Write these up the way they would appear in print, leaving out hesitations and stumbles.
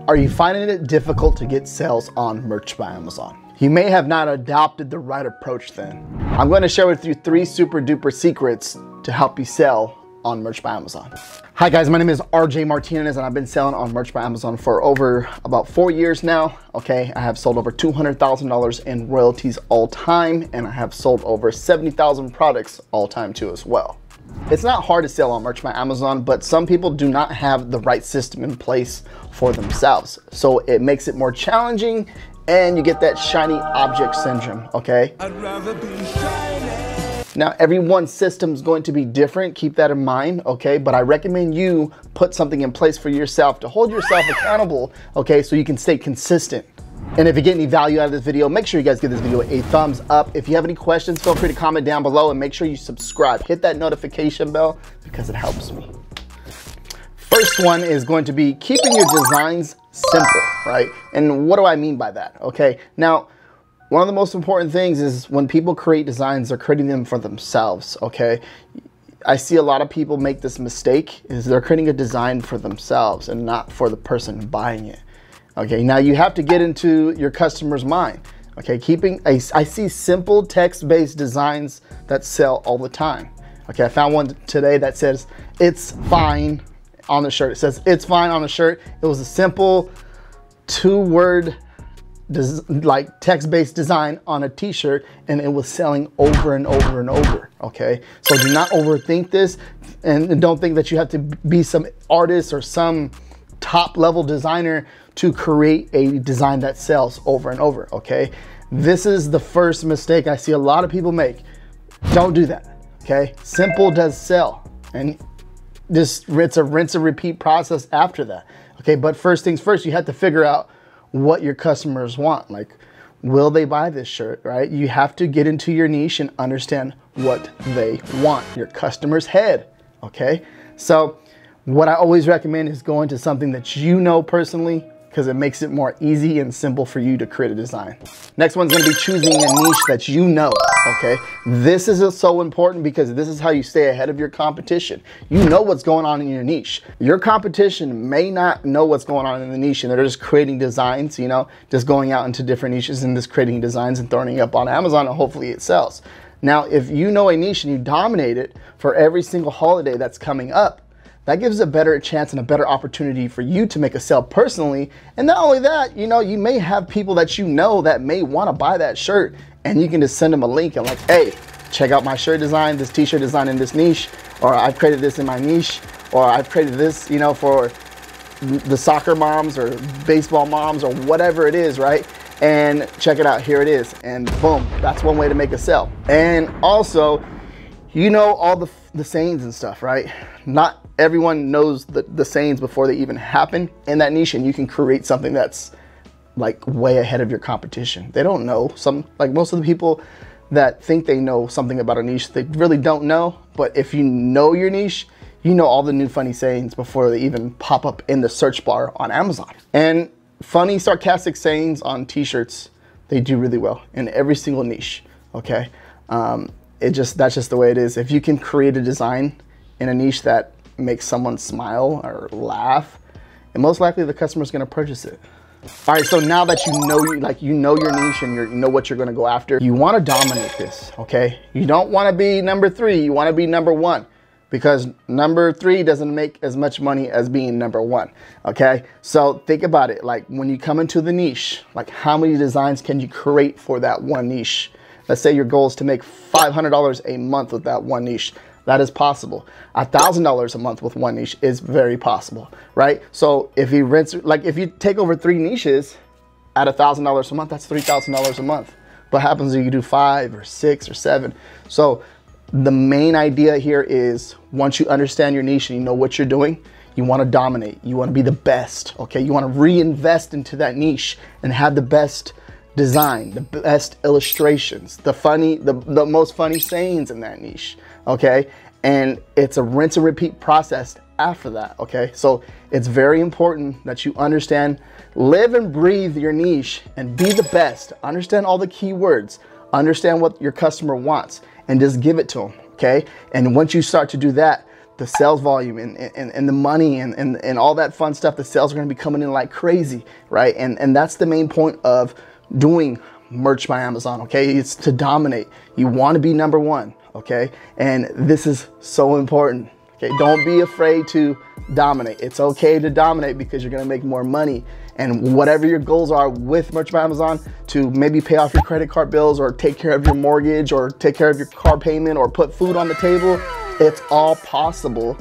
Are you finding it difficult to get sales on Merch by Amazon? You may have not adopted the right approach then. I'm going to share with you 3 super duper secrets to help you sell on Merch by Amazon. Hi guys, my name is RJ Martinez and I've been selling on Merch by Amazon for over about 4 years now. Okay, I have sold over $200,000 in royalties all time, and I have sold over 70,000 products all time too as well. It's not hard to sell on Merch by Amazon, but some people do not have the right system in place for themselves. So it makes it more challenging and you get that shiny object syndrome, okay? I'd rather be shiny. Now, everyone's system is going to be different. Keep that in mind, okay? But I recommend you put something in place for yourself to hold yourself accountable, okay? So you can stay consistent. And if you get any value out of this video, make sure you guys give this video a thumbs up. If you have any questions, feel free to comment down below and make sure you subscribe. Hit that notification bell because it helps me. First one is going to be keeping your designs simple, right? And what do I mean by that? Okay, now, one of the most important things is when people create designs, they're creating them for themselves, okay? I see a lot of people make this mistake, is they're creating a design for themselves and not for the person buying it. Okay, now you have to get into your customer's mind. Okay, I see simple text-based designs that sell all the time. Okay, I found one today that says, "It's fine" on the shirt. It says, "It's fine" on the shirt. It was a simple 2-word like text-based design on a t-shirt, and it was selling over and over and over. Okay, so do not overthink this, and don't think that you have to be some artist or some top-level designer to create a design that sells over and over. Okay, this is the first mistake I see a lot of people make. Don't do that. Okay, simple does sell, and it's a rinse and repeat process after that. Okay, but first things first, you have to figure out what your customers want. Like, will they buy this shirt, right? You have to get into your niche and understand what they want, your customer's head. Okay, so what I always recommend is going to something that you know personally, because it makes it more easy and simple for you to create a design. Next one's gonna be choosing a niche that you know, okay? This is so important because this is how you stay ahead of your competition. You know what's going on in your niche. Your competition may not know what's going on in the niche, and they're just creating designs, you know, just going out into different niches and just creating designs and throwing it up on Amazon, and hopefully it sells. Now, if you know a niche and you dominate it for every single holiday that's coming up, that gives a better chance and a better opportunity for you to make a sale personally. And not only that, you know, you may have people that you know that may want to buy that shirt, and you can just send them a link and like, "Hey, check out my shirt design, this t-shirt design in this niche," or "I've created this in my niche," or "I've created this, you know, for the soccer moms or baseball moms," or whatever it is, right? And check it out, here it is. And boom, that's one way to make a sale. And also, you know all the sayings and stuff, right? Not everyone knows the sayings before they even happen in that niche, and you can create something that's like way ahead of your competition. They don't know. Like most of the people that think they know something about a niche, they really don't know. But if you know your niche, you know all the new funny sayings before they even pop up in the search bar on Amazon. And funny, sarcastic sayings on t-shirts, they do really well in every single niche, okay? That's just the way it is. If you can create a design in a niche that makes someone smile or laugh, and most likely the customer's gonna purchase it. All right, so now that you know your niche and you know what you're gonna go after, you wanna dominate this, okay? You don't wanna be number 3, you wanna be number 1, because number 3 doesn't make as much money as being number 1, okay? So think about it, like when you come into the niche, like how many designs can you create for that one niche? Let's say your goal is to make $500 a month with that one niche. That is possible. $1,000 a month with one niche is very possible, right? So if you take over 3 niches at $1,000 a month, that's $3,000 a month. What happens if you do 5 or 6 or 7? So the main idea here is once you understand your niche and you know what you're doing, you want to dominate. You want to be the best, okay? You want to reinvest into that niche and have the best design, the best illustrations, the most funny sayings in that niche, okay? And it's a rinse and repeat process after that, okay? So it's very important that you understand, live and breathe your niche and be the best. Understand all the keywords, understand what your customer wants, and just give it to them, okay? And once you start to do that, the sales volume and the money and all that fun stuff. The sales are going to be coming in like crazy, right? And that's the main point of doing merch by Amazon, okay? It's to dominate. You want to be number one, okay? And this is so important, okay? Don't be afraid to dominate. It's okay to dominate because you're going to make more money. And whatever your goals are with merch by Amazon, to maybe pay off your credit card bills or take care of your mortgage or take care of your car payment or put food on the table, it's all possible,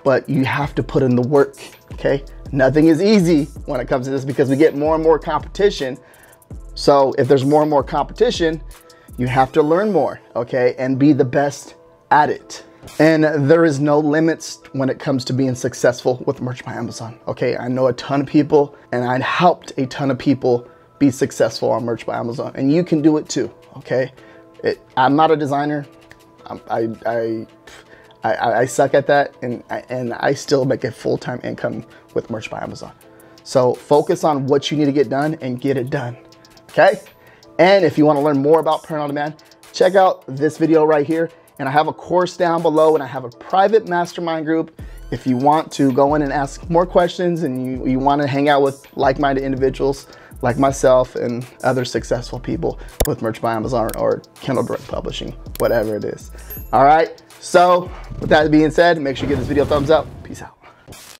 but you have to put in the work, okay? Nothing is easy when it comes to this because we get more and more competition. So if there's more and more competition, you have to learn more, okay? And be the best at it. And there is no limits when it comes to being successful with merch by Amazon, okay? I know a ton of people and I helped a ton of people be successful on merch by Amazon, and you can do it too, okay? I'm not a designer. I suck at that, and I still make a full-time income with merch by Amazon. So focus on what you need to get done and get it done, okay? And if you want to learn more about Print on Demand, check out this video right here. And I have a course down below, and I have a private mastermind group. If you want to go in and ask more questions and you want to hang out with like-minded individuals like myself and other successful people with merch by Amazon or Kindle Direct Publishing, whatever it is. All right, so with that being said, make sure you give this video a thumbs up. Peace out.